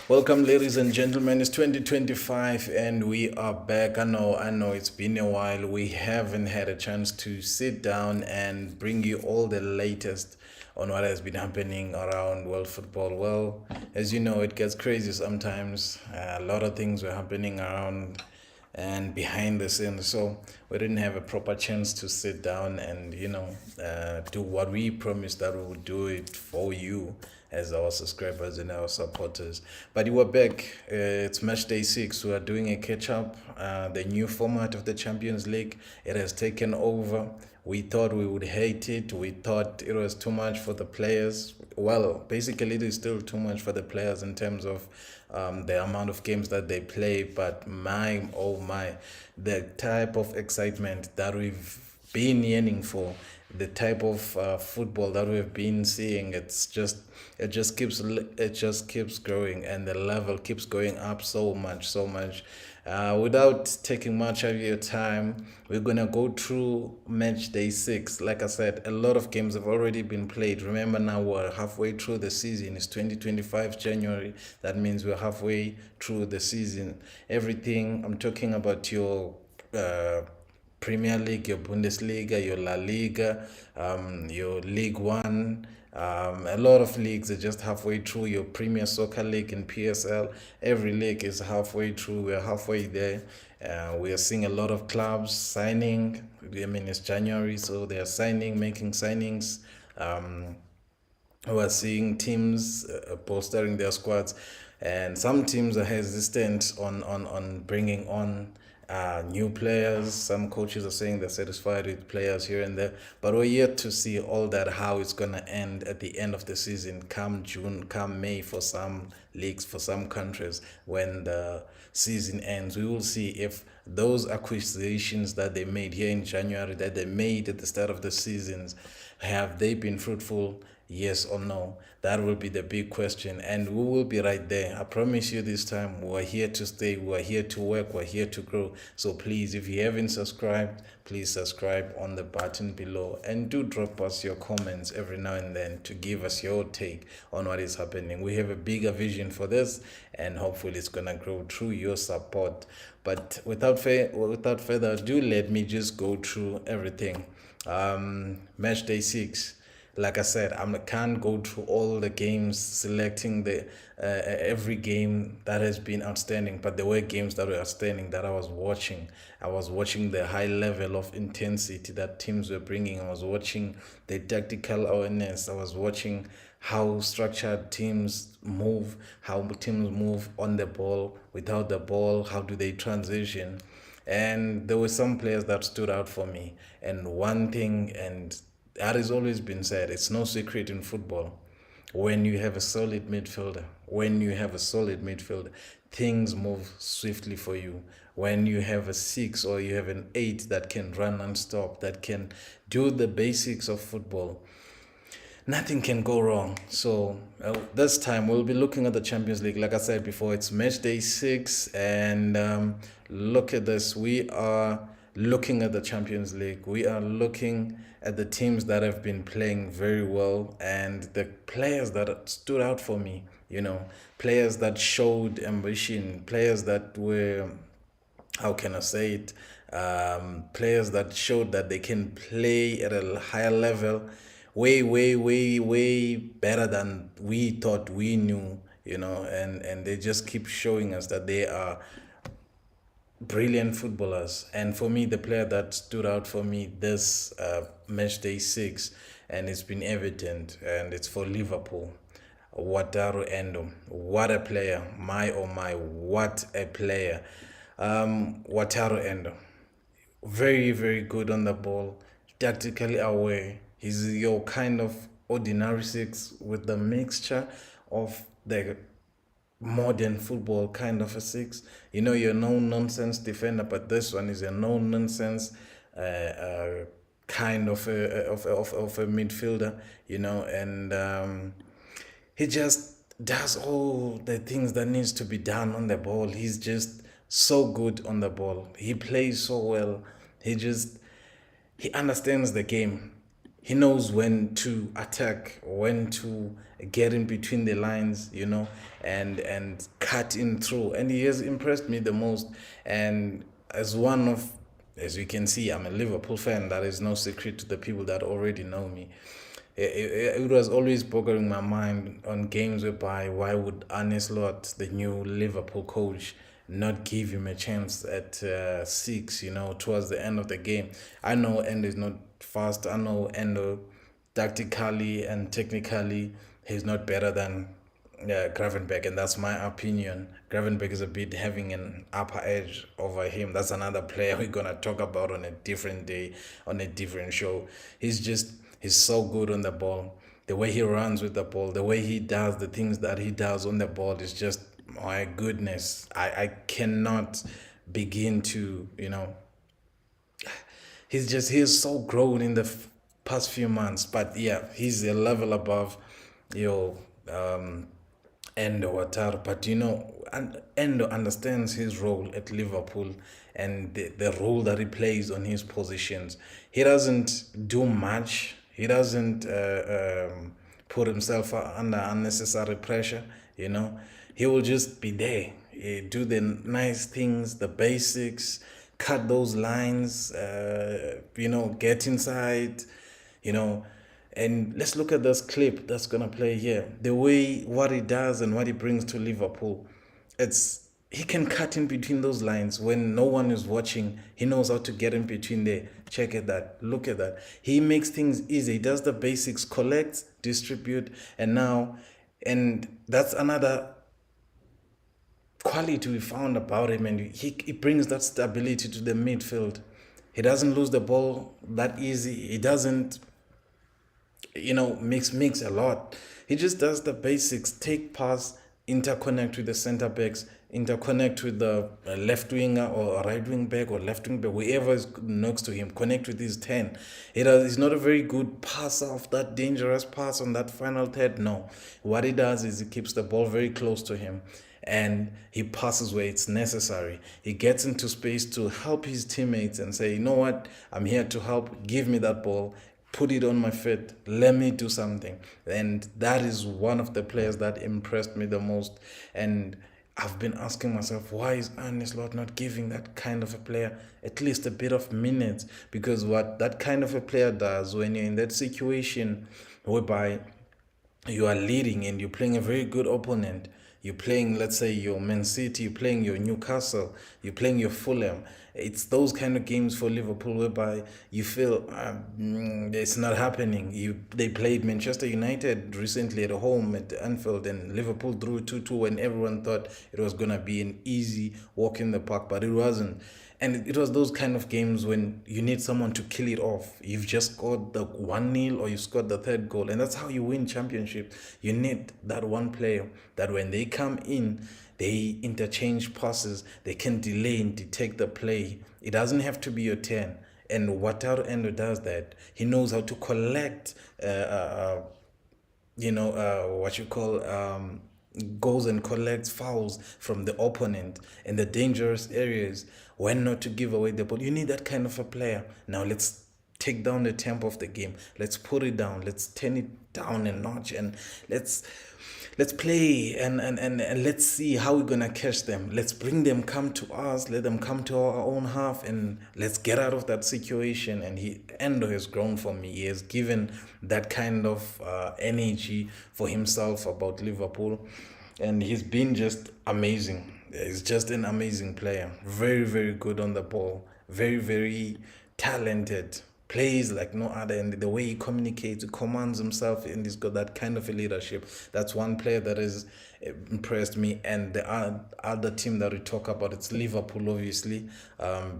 Welcome, ladies and gentlemen. It's 2025 and we are back. I know it's been a while. We haven't had a chance to sit down and bring you all the latest on what has been happening around world football. Well, as you know, it gets crazy sometimes. A lot of things were happening around and behind the scenes. So we didn't have a proper chance to sit down and do what we promised that we would do it for you as our subscribers and our supporters. But you were back. It's match day 6. We are doing a catch up. The new format of the Champions League, it has taken over. We thought we would hate it. We thought it was too much for the players. Well, basically, it is still too much for the players in terms of the amount of games that they play. But oh my, the type of excitement that we've been yearning for, the type of football that we've been seeing, it just keeps growing, and the level keeps going up so much. Without taking much of your time, we're gonna go through match day 6. Like I said, a lot of games have already been played. Remember, now we're halfway through the season. It's 2025 January. That means we're halfway through the season. Everything I'm talking about, your Premier League, your Bundesliga, your La Liga, your League One. A lot of leagues are just halfway through. Your Premier Soccer League and PSL, every league is halfway through. We're halfway there. We are seeing a lot of clubs signing. I mean, it's January, so they are signing, making signings. We're seeing teams bolstering their squads, and some teams are hesitant on bringing on new players. Some coaches are saying they're satisfied with players here and there, but we're yet to see all that, how it's going to end at the end of the season, come June, come May, for some leagues, for some countries. When the season ends, we will see if those acquisitions that they made here in January, that they made at the start of the seasons, have they been fruitful? Yes or no? That will be the big question, and we will be right there. I promise you, this time we're here to stay, we're here to work, we're here to grow. So please, if you haven't subscribed, please subscribe on the button below, and do drop us your comments every now and then to give us your take on what is happening. We have a bigger vision for this, and hopefully it's gonna grow through your support. But without further ado, let me just go through everything. Match day 6. Like I said, I can't go through all the games, selecting the every game that has been outstanding, but there were games that were outstanding that I was watching. I was watching the high level of intensity that teams were bringing. I was watching the tactical awareness. I was watching how structured teams move, how teams move on the ball, without the ball, how do they transition. And there were some players that stood out for me. And one thing, and that has always been said, it's no secret in football. When you have a solid midfielder, things move swiftly for you. When you have a 6 or you have an 8 that can run non-stop, that can do the basics of football, nothing can go wrong. So this time we'll be looking at the Champions League. Like I said before, it's match day 6, and look at this. We are looking at the Champions League. We are looking at the teams that have been playing very well, and the players that stood out for me. Players that showed ambition, players that were, how can I say it? Players that showed that they can play at a higher level, way better than we thought we knew, and they just keep showing us that they are brilliant footballers. And for me, the player that stood out for me this match day 6, and it's been evident, and it's for Liverpool, Wataru Endo. What a player. My oh my, what a player. Wataru Endo, very good on the ball, tactically aware. He's your kind of ordinary 6 with the mixture of the modern football kind of a 6. You're no nonsense defender, but this one is a no nonsense kind of a midfielder. And he just does all the things that needs to be done on the ball. He's just so good on the ball. He plays so well. He understands the game. he knows when to attack, when to get in between the lines, and cut in through. And he has impressed me the most. And as you can see, I'm a Liverpool fan. That is no secret to the people that already know me. It was always boggling my mind on games whereby why would Arne Slot, the new Liverpool coach, not give him a chance at 6, towards the end of the game. I know Endo is not fast. I know Endo tactically and technically he's not better than Gravenberg, and that's my opinion. Gravenberg is a bit having an upper edge over him. That's another player we're gonna talk about on a different day, on a different show. He's so good on the ball. The way he runs with the ball, the way he does the things that he does on the ball is just, my goodness. I cannot begin to, he's so grown in the past few months. But yeah, he's a level above, Endo Wataru. But and Endo understands his role at Liverpool and the role that he plays on his positions. He doesn't do much. He doesn't put himself under unnecessary pressure. He will just be there, do the nice things, the basics, cut those lines, get inside, you know. And let's look at this clip that's gonna play here. The way what he does and what he brings to Liverpool, he can cut in between those lines when no one is watching. He knows how to get in between there. Check at that. Look at that. He makes things easy. He does the basics, collects, distribute, and that's another quality we found about him. And he brings that stability to the midfield. He doesn't lose the ball that easy. He doesn't mix a lot. He just does the basics, take pass, interconnect with the center backs, interconnect with the left winger or right wing back or left wing back, whoever is next to him, connect with his 10. He's not a very good passer of that dangerous pass on that final third. No. What he does is he keeps the ball very close to him and he passes where it's necessary. He gets into space to help his teammates and say, you know what, I'm here to help, give me that ball, put it on my feet, let me do something. And that is one of the players that impressed me the most. And I've been asking myself, why is Arne Slot not giving that kind of a player at least a bit of minutes? Because what that kind of a player does when you're in that situation whereby you are leading and you're playing a very good opponent, you're playing, let's say, your Man City, you're playing your Newcastle, you're playing your Fulham. It's those kind of games for Liverpool whereby you feel it's not happening. They played Manchester United recently at home at Anfield, and Liverpool drew 2-2 when everyone thought it was going to be an easy walk in the park, but it wasn't. And it was those kind of games when you need someone to kill it off. You've just scored the 1-0 or you scored the third goal. And that's how you win championship. You need that one player that when they come in, they interchange passes. They can delay and detect the play. It doesn't have to be your 10. And Wataru Endo does that. He knows how to collect, goes and collects fouls from the opponent in the dangerous areas, when not to give away the ball. You need that kind of a player. Now let's take down the tempo of the game. Let's put it down. Let's turn it down a notch, and let's play and let's see how we're gonna catch them. Let's bring them come to us. Let them come to our own half, and let's get out of that situation. And Endo has grown for me. He has given that kind of energy for himself about Liverpool, and he's been just amazing. He's just an amazing player. Very, very good on the ball. Very, very talented. Plays like no other, and the way he communicates, he commands himself, and he's got that kind of a leadership. That's one player that has impressed me. And the other team that we talk about, it's Liverpool, obviously,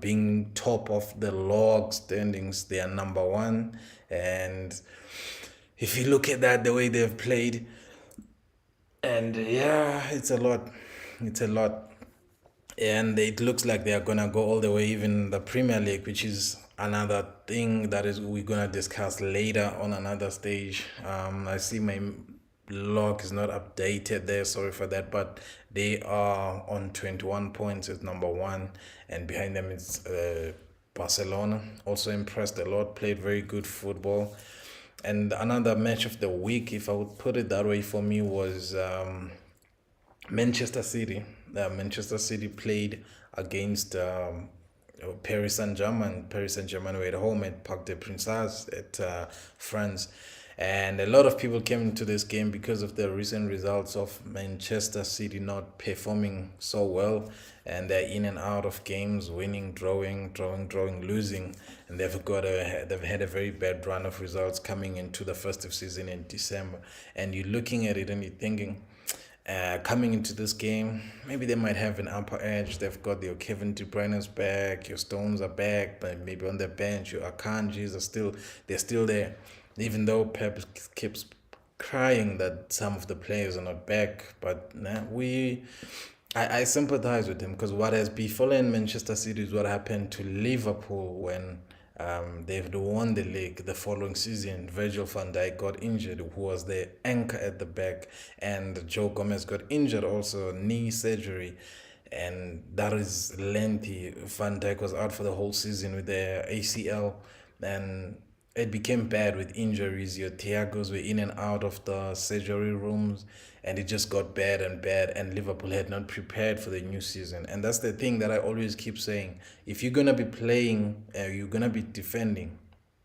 being top of the log standings. They are number 1, and if you look at that, the way they've played, and yeah, it's a lot. And it looks like they are gonna go all the way, even the Premier League, which is another thing that we're gonna discuss later on another stage. I see my log is not updated there, sorry for that, but they are on 21 points at number 1, and behind them it's Barcelona. Also impressed a lot, played very good football. And another match of the week, if I would put it that way for me, was Manchester City. Manchester City played against Paris Saint-Germain. Paris Saint-Germain were at home at Parc des Princes at France. And a lot of people came into this game because of the recent results of Manchester City not performing so well. And they're in and out of games, winning, drawing, losing. And they've had a very bad run of results coming into the festive season in December. And you're looking at it and you're thinking, coming into this game, maybe they might have an upper edge. They've got your Kevin De Bruyne's back, your Stones are back, but maybe on the bench, your Akanjis they're still there. Even though Pep keeps crying that some of the players are not back, but I sympathize with him because what has befallen Manchester City is what happened to Liverpool when they've won the league the following season. Virgil van Dijk got injured, who was the anchor at the back, and Joe Gomez got injured also, knee surgery, and that is lengthy. Van Dijk was out for the whole season with the ACL, and it became bad with injuries. Your Thiagos were in and out of the surgery rooms, and it just got bad and bad. And Liverpool had not prepared for the new season. And that's the thing that I always keep saying: if you're gonna be playing, you're gonna be defending.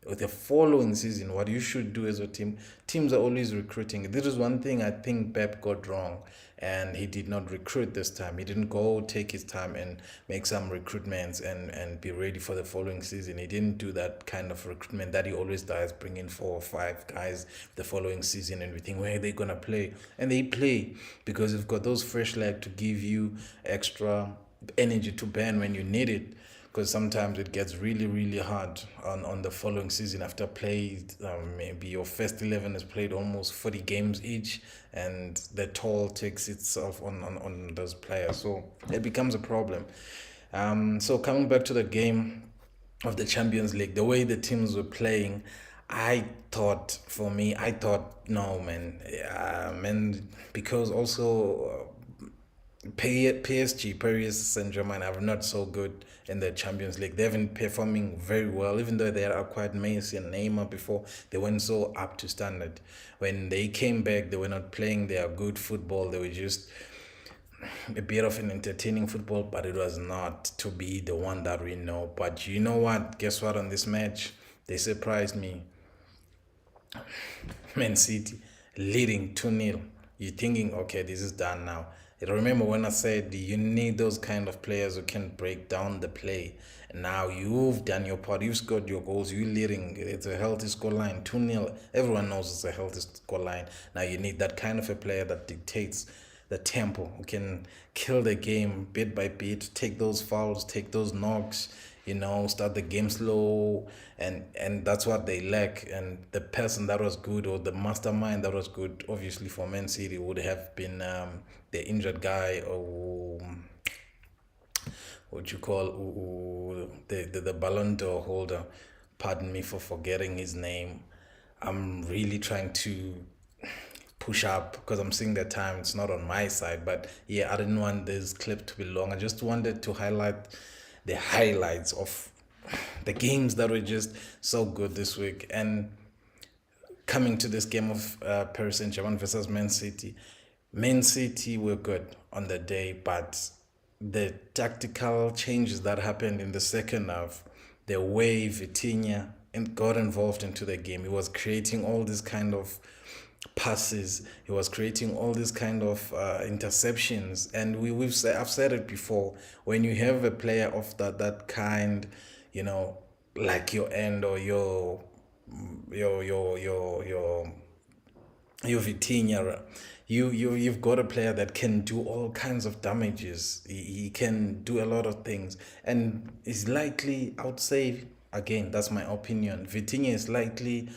With the following season, what you should do as a team, teams are always recruiting. This is one thing I think Pep got wrong, and he did not recruit this time. He didn't go take his time and make some recruitments and be ready for the following season. He didn't do that kind of recruitment that he always does, bring in 4 or 5 guys the following season and we think, where are they going to play? And they play because they've got those fresh legs to give you extra energy to burn when you need it, because sometimes it gets really hard on the following season after played maybe your first 11 has played almost 40 games each, and the toll takes itself on those players, so it becomes a problem. So coming back to the game of the Champions League, the way the teams were playing, I thought, no, man, man, because also PSG, Paris Saint Germain, are not so good in the Champions League. They've been performing very well, even though they had acquired Messi and Neymar before. They weren't so up to standard. When they came back, they were not playing their good football. They were just a bit of an entertaining football, but it was not to be the one that we know. But you know what? Guess what? On this match, they surprised me. Man City leading 2-0. You're thinking, okay, this is done now. I remember when I said you need those kind of players who can break down the play. Now you've done your part. You've scored your goals. You're leading. It's a healthy scoreline, 2-0. Everyone knows it's a healthy scoreline. Now you need that kind of a player that dictates the tempo, who can kill the game bit by bit, take those fouls, take those knocks, start the game slow, and that's what they lack. And the person that was good, or the mastermind that was good, obviously for Man City, would have been the injured guy, or what you call the Ballon d'Or holder. Pardon me for forgetting his name. I'm really trying to push up because I'm seeing the time. It's not on my side, but yeah, I didn't want this clip to be long. I just wanted to highlight the highlights of the games that were just so good this week. And coming to this game of Paris Saint-Germain versus Man City were good on the day, but the tactical changes that happened in the second half, the way Vitinha got involved into the game, he was creating all this kind of passes, he was creating all these kind of interceptions, and I've said it before, when you have a player of that kind, like your end, or your Vitinha, you've got a player that can do all kinds of damages. He can do a lot of things, and is likely, I would say, again, that's my opinion, Vitinha is likely,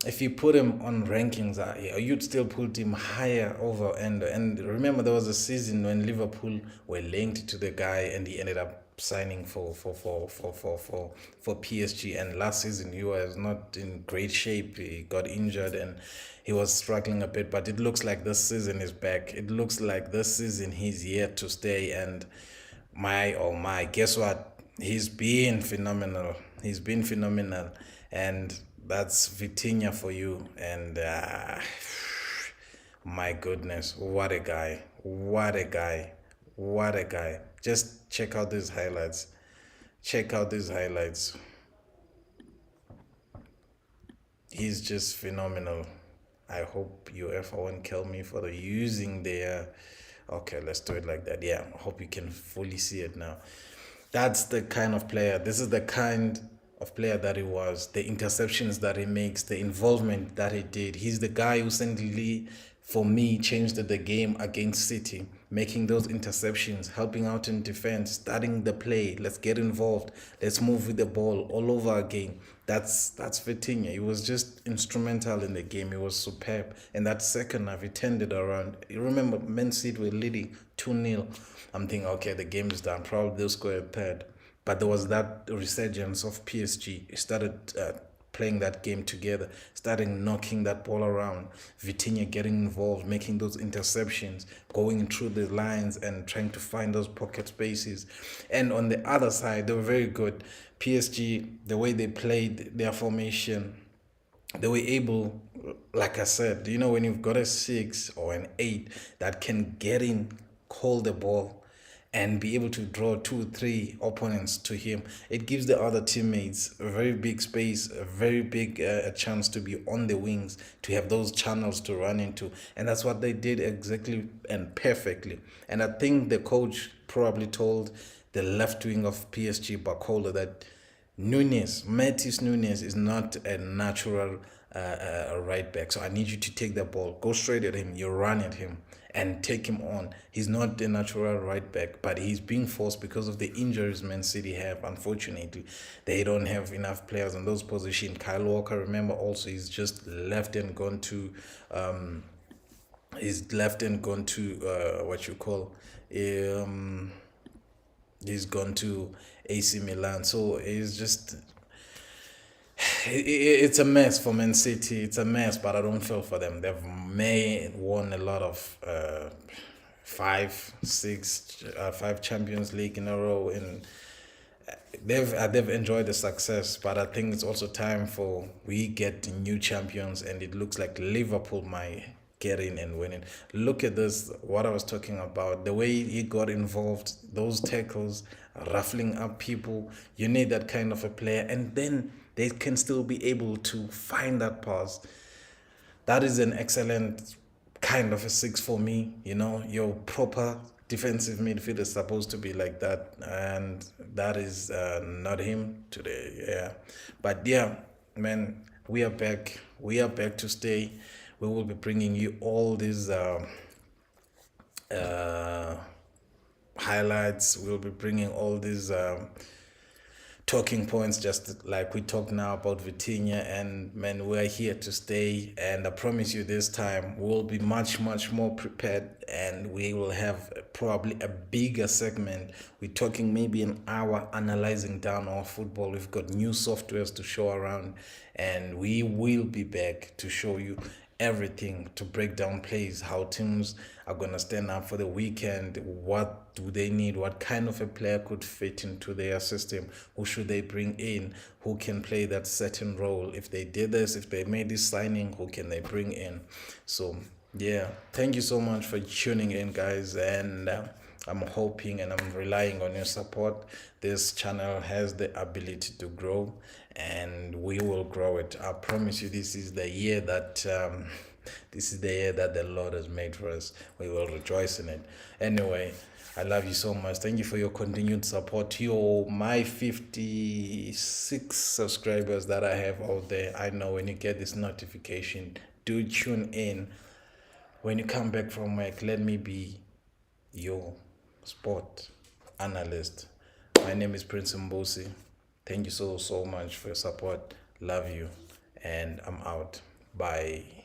if you put him on rankings, you'd still put him higher over. And remember, there was a season when Liverpool were linked to the guy, and he ended up signing for PSG. And last season, he was not in great shape. He got injured and he was struggling a bit. But it looks like this season is back. It looks like this season he's here to stay. And my, guess what? He's been phenomenal. And That's Vitinha for you. And my goodness, what a guy. What a guy. What a guy. Just check out these highlights. Check out these highlights. He's just phenomenal. I hope UEFA won't kill me for the using their. Okay, let's do it like that. Yeah, I hope you can fully see it now. That's the kind of player. This is the kind of player that he was. The interceptions that he makes, the involvement that he did. He's the guy who recently, for me, changed the game against City, making those interceptions, helping out in defense, starting the play. Let's get involved. Let's move with the ball all over again. That's Vitinha. He was just instrumental in the game. He was superb. And that second half, he turned it around. You remember, Man City were leading 2-0. I'm thinking, okay, the game is done. Probably they'll score a third. But there was that resurgence of PSG. He started playing that game together, starting knocking that ball around. Vitinha getting involved, making those interceptions, going through the lines and trying to find those pocket spaces. And on the other side, they were very good. PSG, the way they played their formation, they were able, like I said, when you've got a 6 or an 8 that can get in, hold the ball, and be able to draw 2 3 opponents to him, it gives the other teammates a very big space, a very big chance to be on the wings, to have those channels to run into. And that's what they did exactly and perfectly. And I think the coach probably told the left wing of PSG, Bacola, that Matheus Nunes is not a natural right back. So I need you to take the ball, go straight at him, you run at him and take him on. He's not a natural right back, but he's being forced because of the injuries Man City have. Unfortunately, they don't have enough players in those positions. Kyle Walker, remember, also he's just left and gone to what you call he's gone to AC Milan. So it's just it's a mess for Man City. It's a mess, but I don't feel for them. They've won a lot of five Champions League in a row, and they've enjoyed the success. But I think it's also time for we get new champions, and it looks like Liverpool might get in and win it. Look at this, what I was talking about, the way he got involved, those tackles, ruffling up people. You need that kind of a player, and then they can still be able to find that pass. That is an excellent kind of a 6 for me. Your proper defensive midfield is supposed to be like that, and that is not him today. Yeah, but yeah, man, we are back. We are back to stay. We will be bringing you all these highlights. We'll be bringing all these talking points, just like we talk now about Vitinha. And man, we're here to stay, and I promise you this time we'll be much more prepared, and we will have probably a bigger segment. We're talking maybe an hour analyzing down our football. We've got new softwares to show around, and we will be back to show you everything, to break down plays, how teams are going to stand up for the weekend, what do they need, what kind of a player could fit into their system, who should they bring in, who can play that certain role. If they did this, if they made this signing, who can they bring in? So yeah, thank you so much for tuning in, guys, and I'm hoping and I'm relying on your support. This channel has the ability to grow, and we will grow it. I promise you, this is the year that the Lord has made for us. We will rejoice in it. Anyway, I love you so much. Thank you for your continued support. My 56 subscribers that I have out there. I know when you get this notification, do tune in. When you come back from work, let me be your sport analyst. My name is Prince Mbosi. Thank you so much for your support. Love you, and I'm out. Bye.